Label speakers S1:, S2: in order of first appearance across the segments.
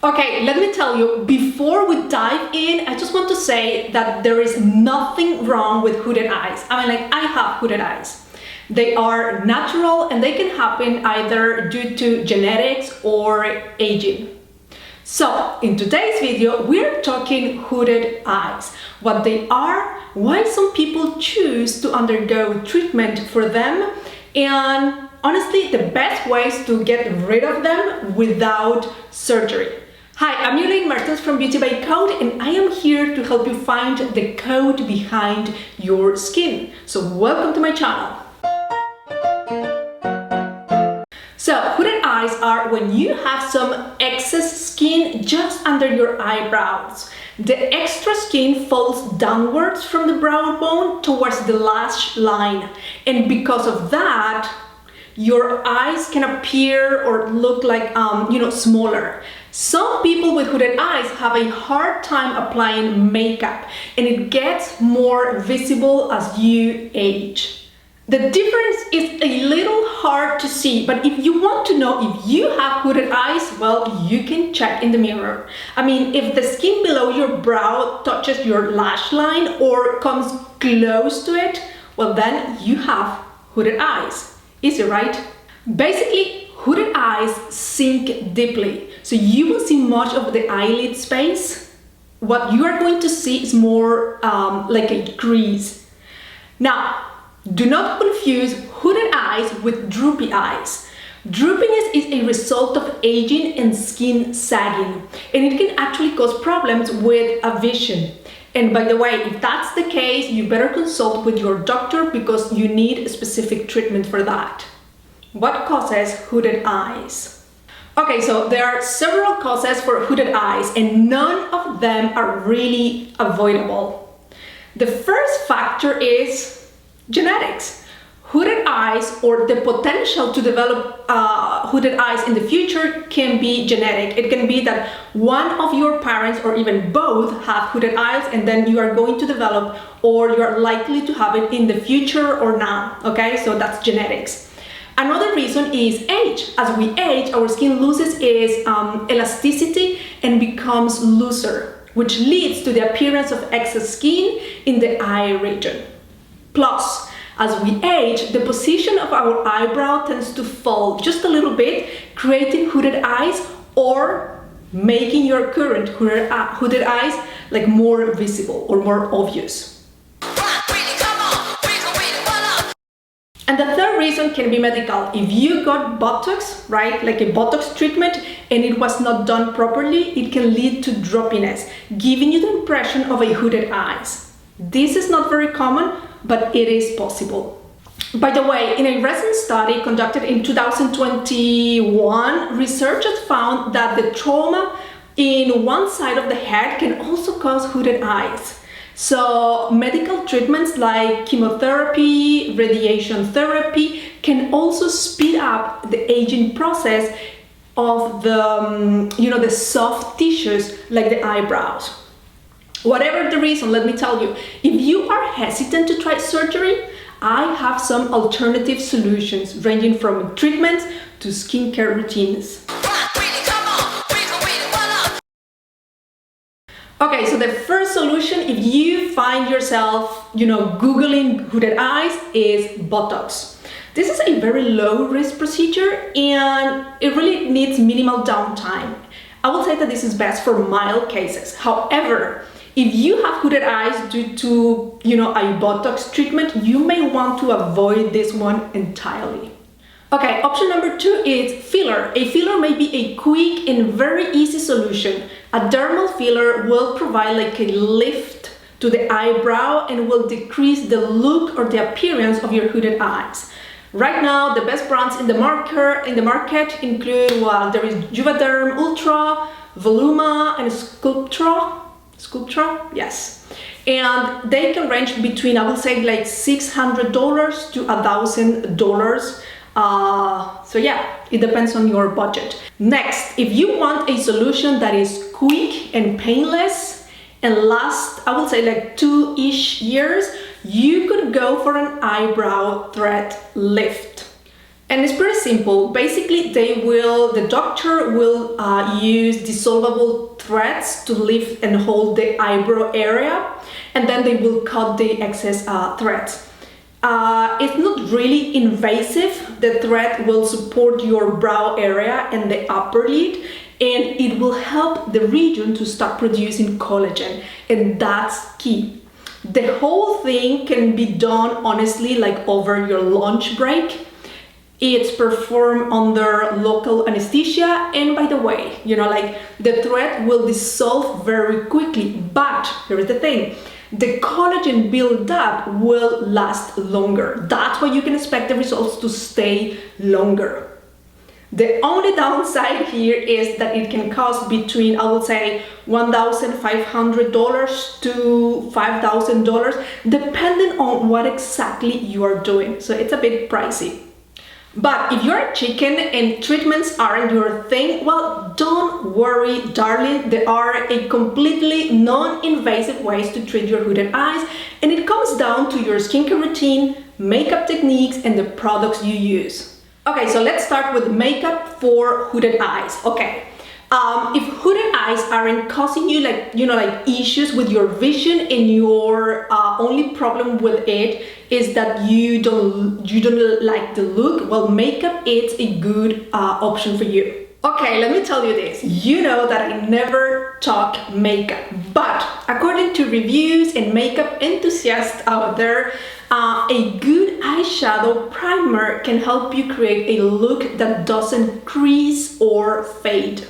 S1: Okay, let me tell you, before we dive in, I just want to say that there is nothing wrong with hooded eyes. I have hooded eyes. They are natural and they can happen either due to genetics or aging. So, in today's video, we're talking hooded eyes, what they are, why some people choose to undergo treatment for them, and honestly, the best ways to get rid of them without surgery. Hi, I'm Yulaine Martins from Beauty by Code, and I am here to help you find the code behind your skin. So welcome to my channel. So hooded eyes are when you have some excess skin just under your eyebrows. The extra skin falls downwards from the brow bone towards the lash line, and because of that, your eyes can appear or look like, smaller. Some people with hooded eyes have a hard time applying makeup, and it gets more visible as you age. The difference is a little hard to see, but if you want to know if you have hooded eyes, well, you can check in the mirror. If the skin below your brow touches your lash line or comes close to it, well, then you have hooded eyes. Easy, right? Basically, hooded eyes sink deeply, so you will see much of the eyelid space. What you are going to see is more like a crease. Now, do not confuse hooded eyes with droopy eyes. Droopiness is a result of aging and skin sagging, and it can actually cause problems with vision. And by the way, if that's the case, you better consult with your doctor because you need a specific treatment for that. What causes hooded eyes? Okay, so there are several causes for hooded eyes, and none of them are really avoidable. The first factor is genetics. Hooded eyes, or the potential to develop hooded eyes in the future, can be genetic. It can be that one of your parents or even both have hooded eyes, and then you are going to develop, or you are likely to have it in the future or now. Okay, so that's genetics. Another reason is age. As we age, our skin loses its elasticity and becomes looser, which leads to the appearance of excess skin in the eye region. Plus, as we age, the position of our eyebrow tends to fall just a little bit, creating hooded eyes or making your current hooded eyes like more visible or more obvious. And the third reason can be medical. If you got Botox, right, like a Botox treatment, and it was not done properly, it can lead to droppiness, giving you the impression of a hooded eyes. This is not very common, but it is possible. By the way, in a recent study conducted in 2021, researchers found that the trauma in one side of the head can also cause hooded eyes. So medical treatments like chemotherapy, radiation therapy can also speed up the aging process of the soft tissues like the eyebrows. Whatever the reason, let me tell you, if you are hesitant to try surgery, I have some alternative solutions ranging from treatments to skincare routines. Okay, so the first solution, if you find yourself, Googling hooded eyes, is Botox. This is a very low risk procedure and it really needs minimal downtime. I will say that this is best for mild cases. However, if you have hooded eyes due to, a Botox treatment, you may want to avoid this one entirely. Okay, option number 2 is filler. A filler may be a quick and very easy solution. A dermal filler will provide like a lift to the eyebrow and will decrease the look or the appearance of your hooded eyes. Right now, the best brands in the market include, there is Juvederm Ultra, Voluma, and Sculptra, yes. And they can range between, I would say, like $600 to $1,000. So yeah, it depends on your budget. Next, if you want a solution that is quick and painless and lasts, I would say like 2-ish years, you could go for an eyebrow thread lift. And it's pretty simple. Basically, the doctor will use dissolvable threads to lift and hold the eyebrow area, and then they will cut the excess threads. It's not really invasive. The thread will support your brow area and the upper lid, and it will help the region to start producing collagen, and that's key. The whole thing can be done honestly like over your lunch break. It's performed under local anesthesia, and by the way, like the thread will dissolve very quickly, but here's the thing, the collagen buildup will last longer. That's why you can expect the results to stay longer. The only downside here is that it can cost between, I would say, $1,500 to $5,000, depending on what exactly you are doing. So it's a bit pricey. But if you're a chicken and treatments aren't your thing, well, don't worry, darling. There are a completely non-invasive ways to treat your hooded eyes, and it comes down to your skincare routine, makeup techniques, and the products you use. Okay, so let's start with makeup for hooded eyes. Okay, if hooded eyes aren't causing you like issues with your vision, and your only problem with it is that you don't like the look, well, makeup is a good option for you. Okay, let me tell you this. You know that I never talk makeup, but according to reviews and makeup enthusiasts out there, a good eyeshadow primer can help you create a look that doesn't crease or fade.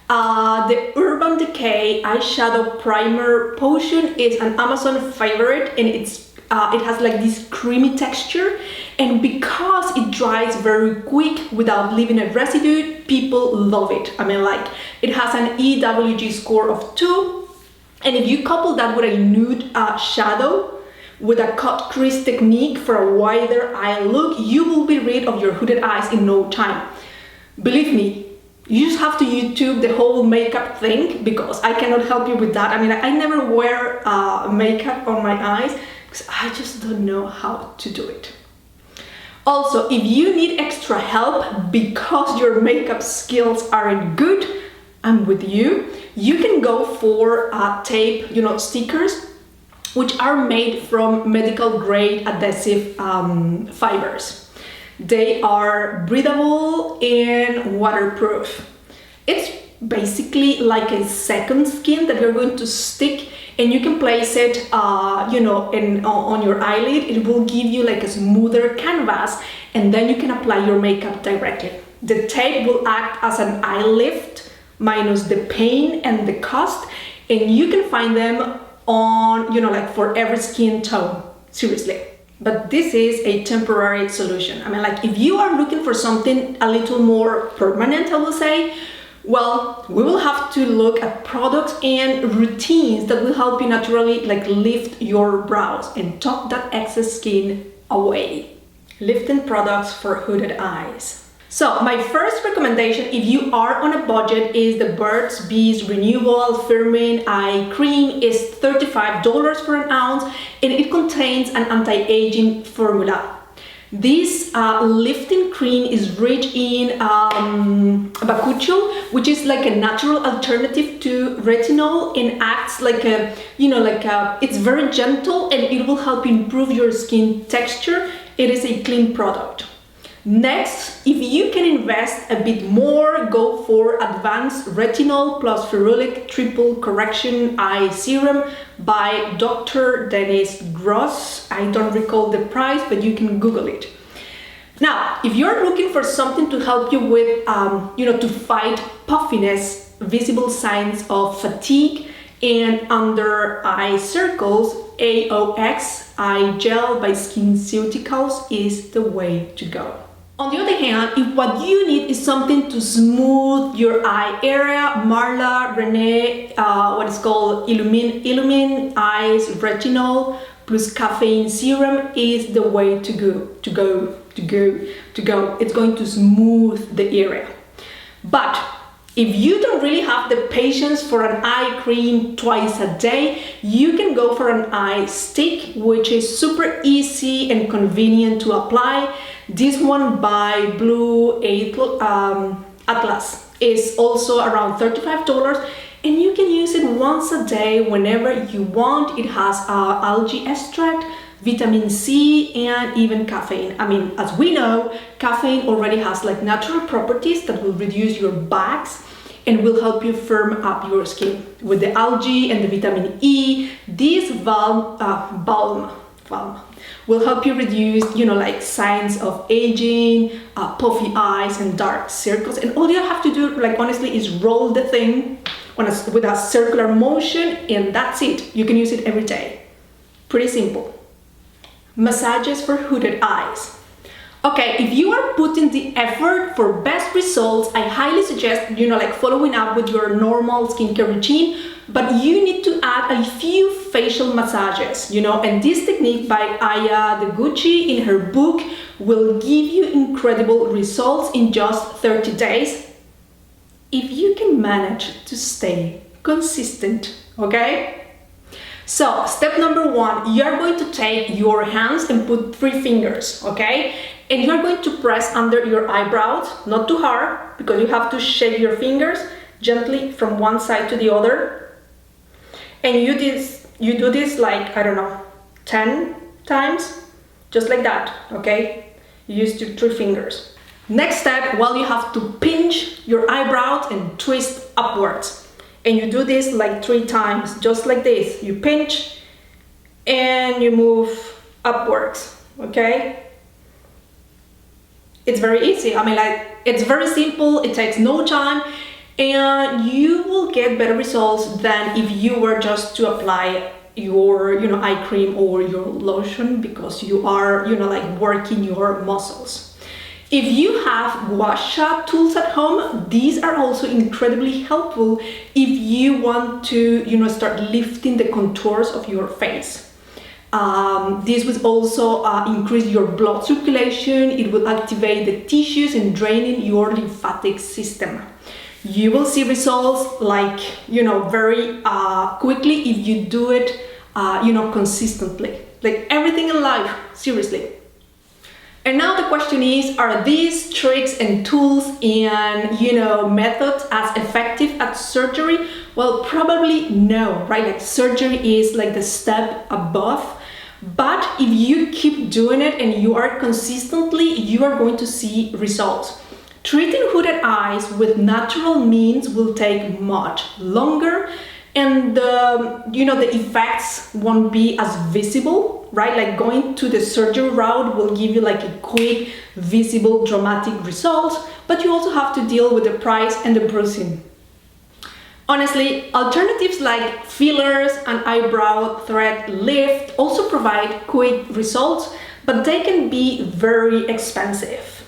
S1: The Urban Decay eyeshadow primer potion is an Amazon favorite, and it has like this creamy texture, and because it dries very quick without leaving a residue, people love it. I mean, like, it has an EWG score of 2, and if you couple that with a nude shadow with a cut crease technique for a wider eye look, you will be rid of your hooded eyes in no time. Believe me, you just have to YouTube the whole makeup thing, because I cannot help you with that. I mean, I never wear makeup on my eyes because I just don't know how to do it. Also, if you need extra help because your makeup skills aren't good, I'm with you. You can go for tape, stickers, which are made from medical grade adhesive fibers. They are breathable and waterproof. It's basically like a second skin that you're going to stick, and you can place it, on your eyelid. It will give you like a smoother canvas, and then you can apply your makeup directly. The tape will act as an eye lift, minus the pain and the cost, and you can find them on, for every skin tone, seriously. But this is a temporary solution. I mean, like, if you are looking for something a little more permanent, I will say, well, we will have to look at products and routines that will help you naturally lift your brows and tuck that excess skin away. Lifting products for hooded eyes. So my first recommendation, if you are on a budget, is the Burt's Bees Renewal Firming Eye Cream. Is $35 for an ounce, and it contains an anti-aging formula. This lifting cream is rich in bakuchiol, which is like a natural alternative to retinol, and acts like it's very gentle, and it will help improve your skin texture. It is a clean product. Next, if you can invest a bit more, go for Advanced Retinol plus Ferulic Triple Correction Eye Serum by Dr. Dennis Gross. I don't recall the price, but you can Google it. Now, if you're looking for something to help you with, to fight puffiness, visible signs of fatigue, and under eye circles, AOX Eye Gel by SkinCeuticals is the way to go. On the other hand, if what you need is something to smooth your eye area, Marla Renee, what is called Illumine Eyes Retinol plus Caffeine Serum is the way to go. It's going to smooth the area. But If you don't really have the patience for an eye cream twice a day, you can go for an eye stick, which is super easy and convenient to apply. This one by Blue Atlas is also around $35, and you can use it once a day whenever you want. It has algae extract, vitamin C, and even caffeine. I mean, as we know, caffeine already has like natural properties that will reduce your bags and will help you firm up your skin. With the algae and the vitamin E, this balm will help you reduce, like signs of aging, puffy eyes, and dark circles. And all you have to do, like honestly, is roll the thing with a circular motion, and that's it. You can use it every day. Pretty simple. Massages for hooded eyes. Okay, if you are putting the effort for best results, I highly suggest, like following up with your normal skincare routine, but you need to add a few facial massages, and this technique by Aya Deguchi in her book will give you incredible results in just 30 days if you can manage to stay consistent, okay? So, step number 1, you're going to take your hands and put 3 fingers, okay? And you're going to press under your eyebrows, not too hard, because you have to shake your fingers gently from one side to the other. And you do this like, I don't know, 10 times, just like that, okay? You use 3 fingers. Next step, you have to pinch your eyebrows and twist upwards. And you do this like 3 times, just like this. You pinch and you move upwards, okay? It's very easy. I mean, it's very simple, it takes no time, and you will get better results than if you were just to apply your, eye cream or your lotion, because you are, like working your muscles. If you have gua sha tools at home, these are also incredibly helpful if you want to, start lifting the contours of your face. This will also increase your blood circulation. It will activate the tissues and draining your lymphatic system. You will see results like, very quickly if you do it, consistently. Like everything in life, seriously. And now the question is, are these tricks and tools and, methods as effective as surgery? Well, probably no, right? Like surgery is like the step above. But if you keep doing it and you are consistently, you are going to see results. Treating hooded eyes with natural means will take much longer, and the effects won't be as visible, right? Like going to the surgery route will give you like a quick, visible, dramatic result, but you also have to deal with the price and the bruising. Honestly, alternatives like fillers and eyebrow thread lift also provide quick results, but they can be very expensive.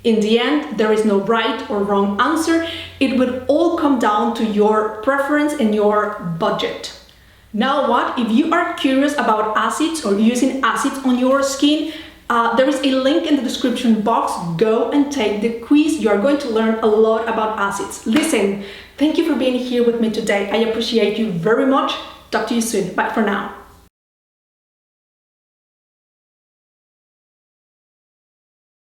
S1: In the end, there is no right or wrong answer. It will all come down to your preference and your budget. Now what? If you are curious about acids or using acids on your skin, there is a link in the description box. Go and take the quiz. You are going to learn a lot about acids. Listen, thank you for being here with me today. I appreciate you very much. Talk to you soon. Bye for now.